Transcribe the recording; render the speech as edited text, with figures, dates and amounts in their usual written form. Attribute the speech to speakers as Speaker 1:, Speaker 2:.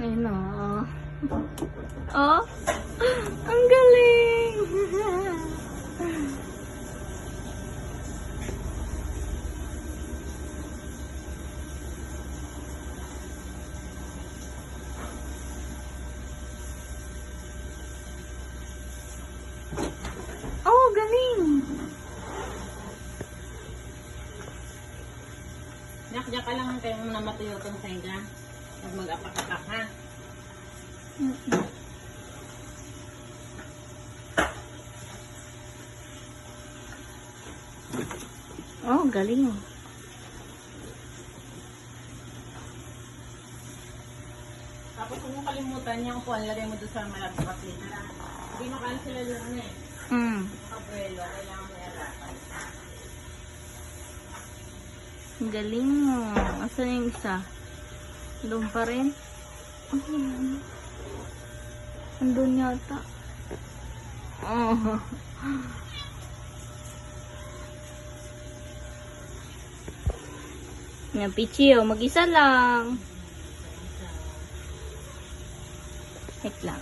Speaker 1: Ayun o. Oh, ang galing! Oh, galing!
Speaker 2: Yak-yak ka lang kayo na matuyo itong senga. Pag mag-apak-apak ha.
Speaker 1: Oh, galing.
Speaker 2: Tapos kung mo kalimutan yung upuan, lagay mo doon sa malapit na plate na. Hindi makansila yung ano eh. Abuelo, kailangan mo yarapan.
Speaker 1: Ang galing mo. Asan yung isa? Doon pa rin? Andun yata. Oh. Yan, Pichi, oh. Mag-isa lang. Wait lang.